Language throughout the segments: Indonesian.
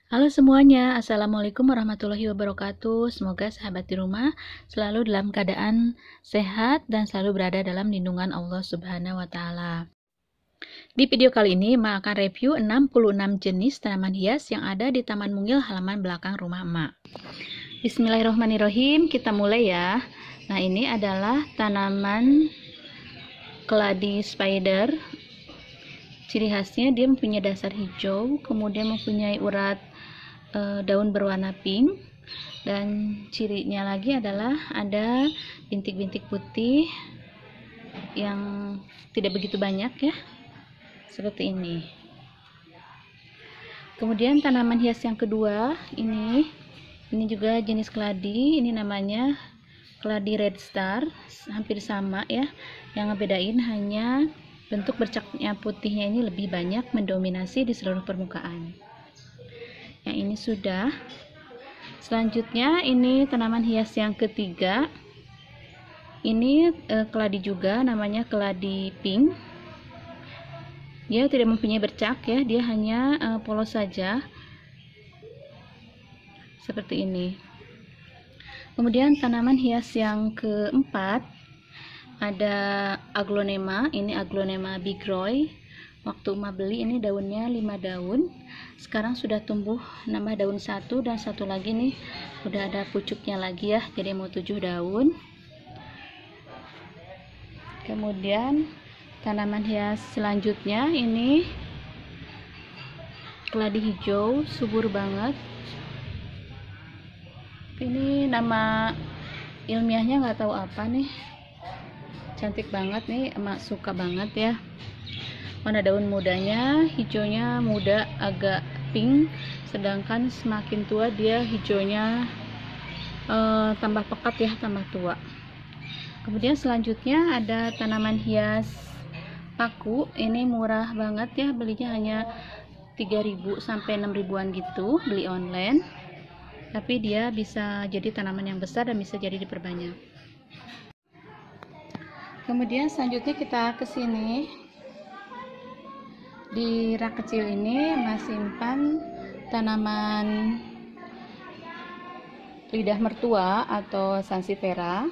Halo semuanya, Assalamualaikum warahmatullahi wabarakatuh. Semoga sahabat di rumah selalu dalam keadaan sehat dan selalu berada dalam lindungan Allah Subhanahu wa Ta'ala. Di video kali ini, Emak akan review 66 jenis tanaman hias yang ada di Taman Mungil halaman belakang rumah Emak. Bismillahirrahmanirrahim, kita mulai ya. Nah, ini adalah tanaman keladi spider. Ciri khasnya dia mempunyai dasar hijau, kemudian mempunyai urat daun berwarna pink, dan cirinya lagi adalah ada bintik-bintik putih yang tidak begitu banyak ya, seperti ini. Kemudian tanaman hias yang kedua ini juga jenis keladi, ini namanya keladi red star, hampir sama ya, yang ngebedain hanya bentuk bercaknya putihnya ini lebih banyak mendominasi di seluruh permukaan. Yang ini sudah. Selanjutnya ini tanaman hias yang ketiga. Ini keladi juga, namanya keladi pink. Dia tidak mempunyai bercak ya, dia hanya polos saja. Seperti ini. Kemudian tanaman hias yang keempat ada aglonema. Ini aglonema bigroy. Waktu Emak beli ini daunnya 5 daun, sekarang sudah tumbuh nambah daun 1 dan satu lagi nih udah ada pucuknya lagi ya, jadi mau 7 daun. Kemudian tanaman hias selanjutnya ini keladi hijau, subur banget. Ini nama ilmiahnya nggak tahu apa nih, cantik banget nih, Emak suka banget ya. Warna daun mudanya, hijaunya muda agak pink, sedangkan semakin tua dia hijaunya tambah pekat ya, tambah tua. Kemudian selanjutnya ada tanaman hias paku. Ini murah banget ya, belinya hanya 3.000 sampai 6.000-an gitu, beli online. Tapi dia bisa jadi tanaman yang besar dan bisa jadi diperbanyak. Kemudian selanjutnya kita ke sini. Di rak kecil ini masih simpan tanaman lidah mertua atau sansevieria.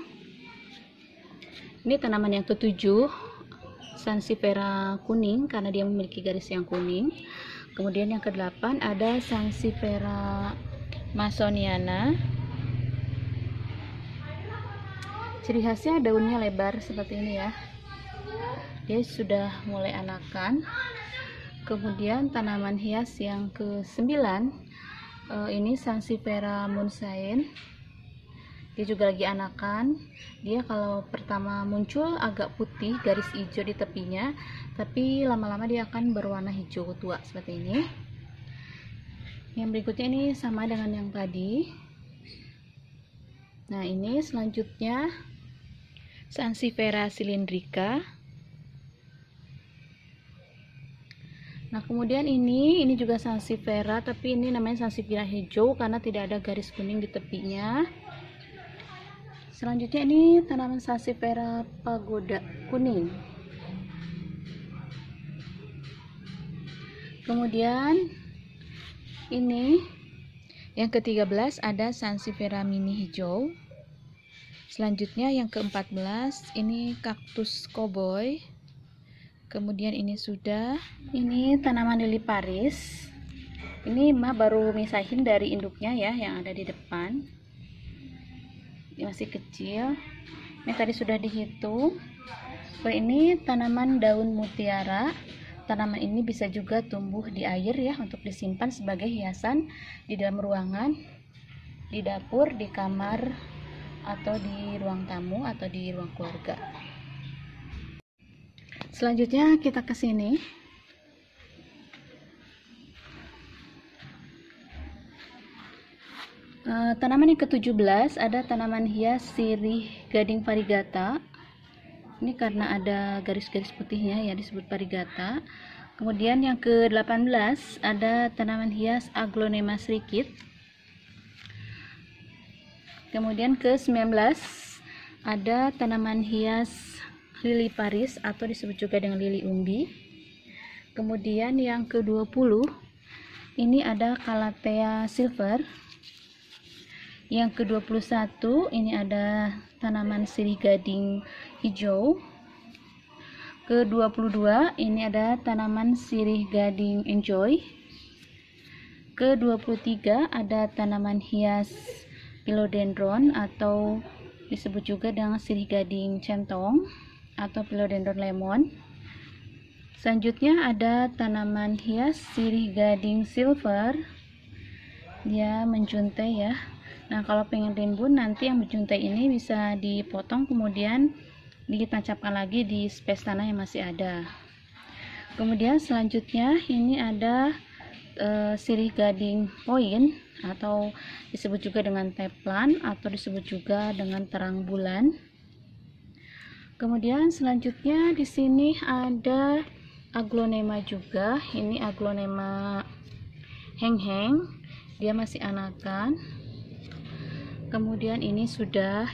Ini tanaman yang ketujuh, sansevieria kuning karena dia memiliki garis yang kuning. Kemudian yang ke-8 ada sansevieria masoniana. Ciri khasnya daunnya lebar seperti ini ya. Dia sudah mulai anakan. Kemudian tanaman hias yang ke-9 ini sansevieria moonshine. Dia juga lagi anakan. Dia kalau pertama muncul agak putih, garis hijau di tepinya, tapi lama-lama dia akan berwarna hijau tua seperti ini. Yang berikutnya ini sama dengan yang tadi. Nah, ini selanjutnya sansevieria cylindrica. Nah, kemudian ini juga sansevieria, tapi ini namanya sansevieria hijau karena tidak ada garis kuning di tepinya. Selanjutnya ini tanaman sansevieria pagoda kuning. Kemudian ini yang ke-13 ada sansevieria mini hijau. Selanjutnya yang ke-14 ini kaktus cowboy. Kemudian ini sudah, ini tanaman lili Paris. Ini Emak baru misahin dari induknya ya, yang ada di depan. Ini masih kecil. Ini tadi sudah dihitung. Ini tanaman daun mutiara. Tanaman ini bisa juga tumbuh di air ya, untuk disimpan sebagai hiasan di dalam ruangan, di dapur, di kamar, atau di ruang tamu, atau di ruang keluarga. Selanjutnya kita ke sini. Tanaman yang ke-17 ada tanaman hias sirih gading variegata. Ini karena ada garis-garis putihnya ya, disebut variegata. Kemudian yang ke-18 ada tanaman hias aglonema srikit. Kemudian ke-19 ada tanaman hias lili Paris atau disebut juga dengan lili umbi. Kemudian yang ke-20 Ini ada Calathea silver. Yang ke-21 ini ada tanaman sirih gading hijau. Ke-22 ini ada tanaman sirih gading enjoy. Ke-23 ada tanaman hias philodendron atau disebut juga dengan sirih gading centong atau philodendron lemon. Selanjutnya ada tanaman hias sirih gading silver. Dia menjuntai ya. Nah, kalau pengen rimbun nanti yang menjuntai ini bisa dipotong kemudian ditancapkan lagi di space tanah yang masih ada. Kemudian selanjutnya ini ada sirih gading point atau disebut juga dengan teplan atau disebut juga dengan terang bulan. Kemudian selanjutnya di sini ada aglonema juga. Ini aglonema heng-heng, dia masih anakan. Kemudian ini sudah.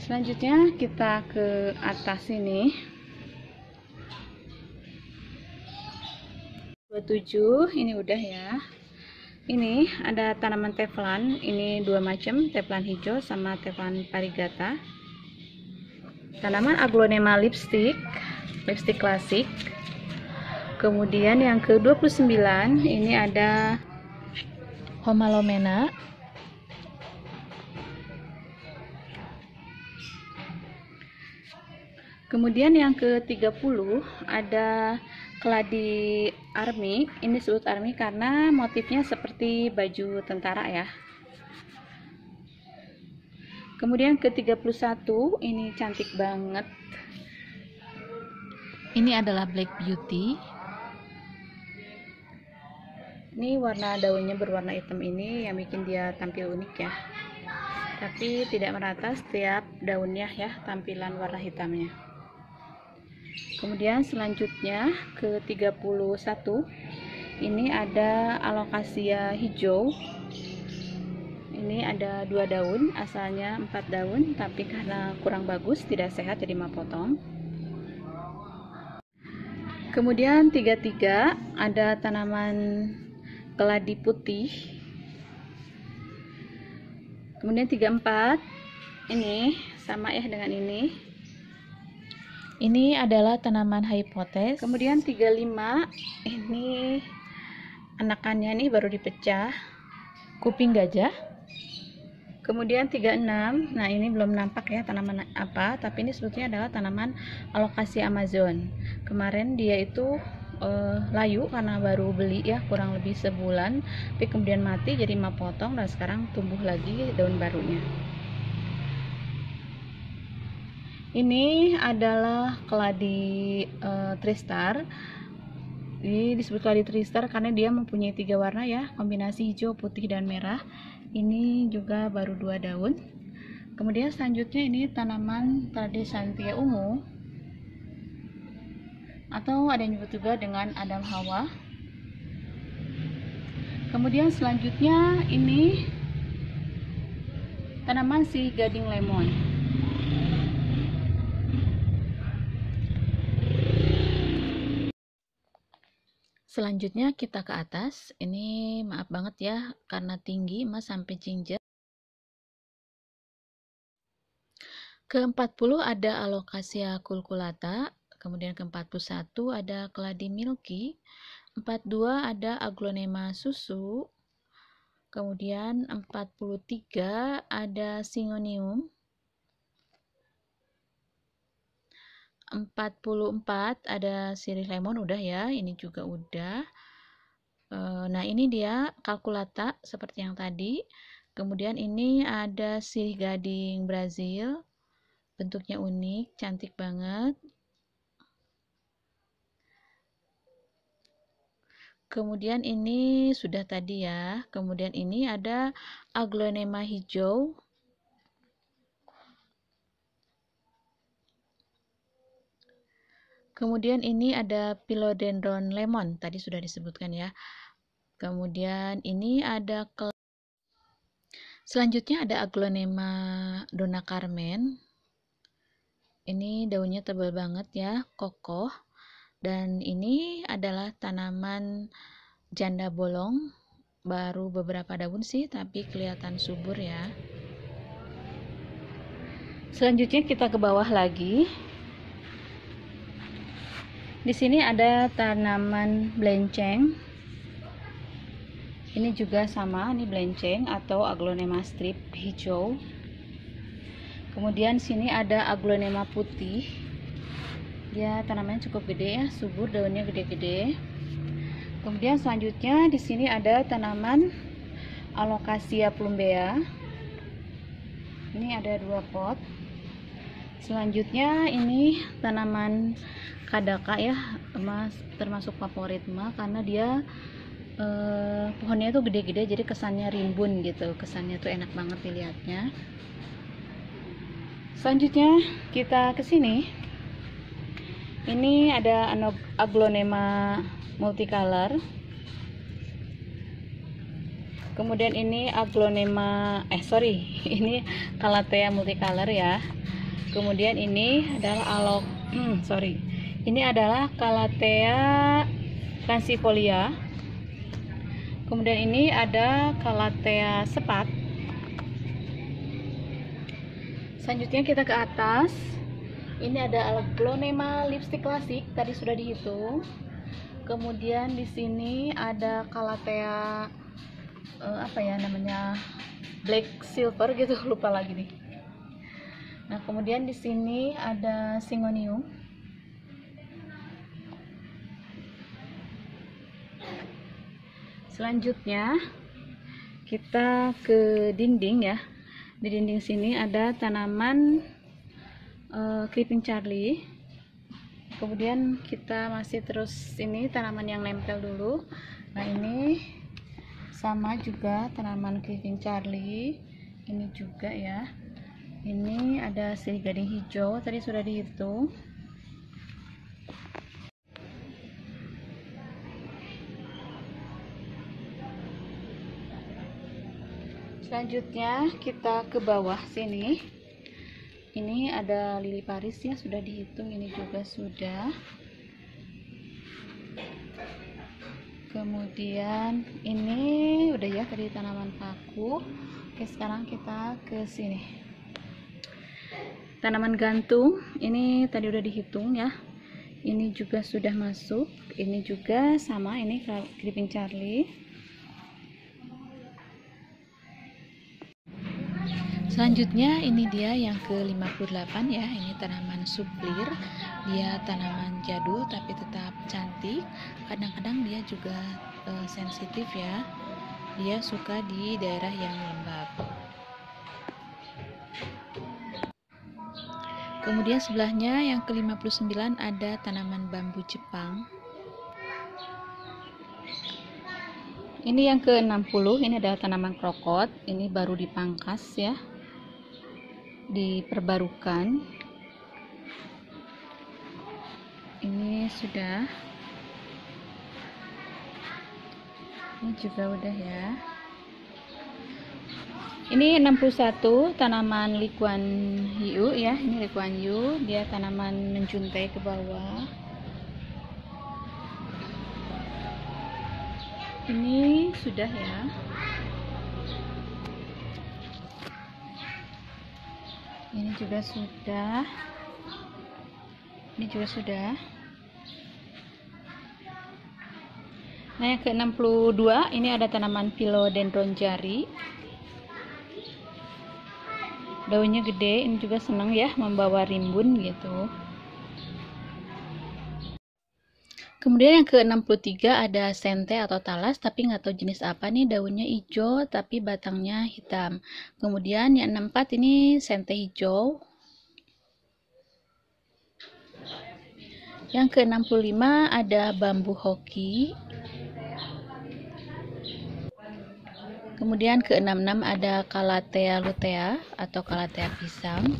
Selanjutnya kita ke atas ini. 27 ini udah ya. Ini ada tanaman teflon, ini dua macam, teflon hijau sama teflon variegata. Tanaman aglonema lipstick klasik. Kemudian yang ke-29 ini ada Homalomena. Kemudian yang ke-30 ada keladi army. Ini disebut army karena motifnya seperti baju tentara ya. Kemudian ke-31 ini cantik banget. Ini adalah Black Beauty. Ini warna daunnya berwarna hitam ini yang bikin dia tampil unik ya. Tapi tidak merata setiap daunnya ya tampilan warna hitamnya. Kemudian selanjutnya ke-31 ini ada alocasia hijau. Ini ada 2 daun, asalnya 4 daun, tapi karena kurang bagus tidak sehat jadi mau potong. Kemudian 33 ada tanaman keladi putih. Kemudian 34 ini sama ya dengan ini. Ini adalah tanaman hypotes. Kemudian 35 ini anakannya nih baru dipecah, kuping gajah. Kemudian 36, nah ini belum nampak ya tanaman apa, tapi ini sebetulnya adalah tanaman alocasia Amazon. Kemarin dia itu layu karena baru beli ya, kurang lebih sebulan, tapi kemudian mati jadi mau potong dan sekarang tumbuh lagi daun barunya. Ini adalah keladi tristar. Ini disebut keladi tristar karena dia mempunyai 3 warna ya, kombinasi hijau, putih, dan merah. Ini juga baru 2 daun. Kemudian selanjutnya ini tanaman Tradescantia ungu atau ada yang disebut juga dengan Adam Hawa. Kemudian selanjutnya ini tanaman sirih gading lemon. Selanjutnya kita ke atas. Ini maaf banget ya karena tinggi mas sampai jinjat. Ke-40 ada alocasia culculata. Kemudian ke-41 ada keladi milky. 42 ada aglonema susu. Kemudian 43 ada syngonium. 44 ada sirih lemon udah ya, ini juga udah. Nah ini dia calculata seperti yang tadi. Kemudian ini ada sirih gading Brazil, bentuknya unik, cantik banget. Kemudian ini sudah tadi ya. Kemudian ini ada aglonema hijau. Kemudian ini ada philodendron lemon, tadi sudah disebutkan ya. Kemudian ini ada selanjutnya ada aglonema donna Carmen. Ini daunnya tebal banget ya, kokoh. Dan ini adalah tanaman janda bolong, baru beberapa daun sih, tapi kelihatan subur ya. Selanjutnya kita ke bawah lagi. Di sini ada tanaman blenceng. Ini juga sama, ini blenceng atau Aglonema strip hijau. Kemudian sini ada Aglonema putih. Dia tanamannya cukup gede ya, subur, daunnya gede-gede. Kemudian selanjutnya di sini ada tanaman Alocasia plumbea. Ini ada 2 pot. Selanjutnya ini tanaman kadaka ya, termasuk favorit karena dia pohonnya tuh gede-gede, jadi kesannya rimbun gitu, kesannya tuh enak banget dilihatnya. Selanjutnya kita ke sini. Ini ada Aglonema multicolor. Kemudian ini Aglonema ini Calathea multicolor ya. Kemudian ini adalah ini adalah Calathea lancifolia. Kemudian ini ada Calathea sepat. Selanjutnya kita ke atas. Ini ada Aglonema lipstick klasik, tadi sudah dihitung. Kemudian di sini ada Calathea black silver gitu, lupa lagi nih. Nah, kemudian di sini ada Syngonium. Selanjutnya kita ke dinding ya. Di dinding sini ada tanaman Creeping Charlie. Kemudian kita masih terus ini tanaman yang nempel dulu. Nah, ini sama juga tanaman Creeping Charlie. Ini juga ya. Ini ada sirih gading hijau, tadi sudah dihitung. Selanjutnya kita ke bawah sini. Ini ada lili Paris ya, sudah dihitung, ini juga sudah. Kemudian ini udah ya tadi tanaman paku. Oke, sekarang kita ke sini. Tanaman gantung, ini tadi udah dihitung ya. Ini juga sudah masuk, ini juga sama, ini Creeping Charlie. Selanjutnya ini dia yang ke-58 ya, ini tanaman suplir. Dia tanaman jadul tapi tetap cantik. Kadang-kadang dia juga sensitif ya. Dia suka di daerah yang lembab. Kemudian sebelahnya yang ke-59 ada tanaman bambu Jepang. Ini yang ke-60, ini adalah tanaman krokot. Ini baru dipangkas ya, diperbarukan. Ini sudah, ini juga udah ya. Ini 61 tanaman Lee Kuan Yew ya, ini Lee Kuan Yew, dia tanaman menjuntai ke bawah. Ini sudah ya. Ini juga sudah. Ini juga sudah. Nah, yang ke-62 ini ada tanaman Philodendron jari. Daunnya gede, ini juga senang ya membawa rimbun gitu. Kemudian yang ke-63 ada sente atau talas, tapi nggak tahu jenis apa nih, daunnya hijau tapi batangnya hitam. Kemudian yang 64 ini sente hijau. Yang ke-65 ada bambu hoki. Kemudian ke-66 ada Calathea lutea atau Calathea pisang.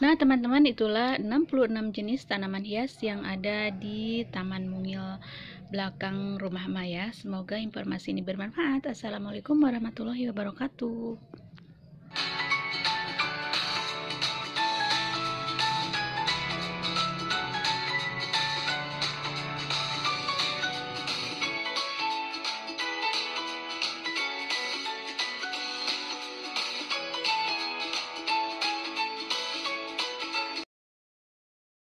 Nah, teman-teman, itulah 66 jenis tanaman hias yang ada di Taman Mungil belakang rumah Maya. Semoga informasi ini bermanfaat. Assalamualaikum warahmatullahi wabarakatuh.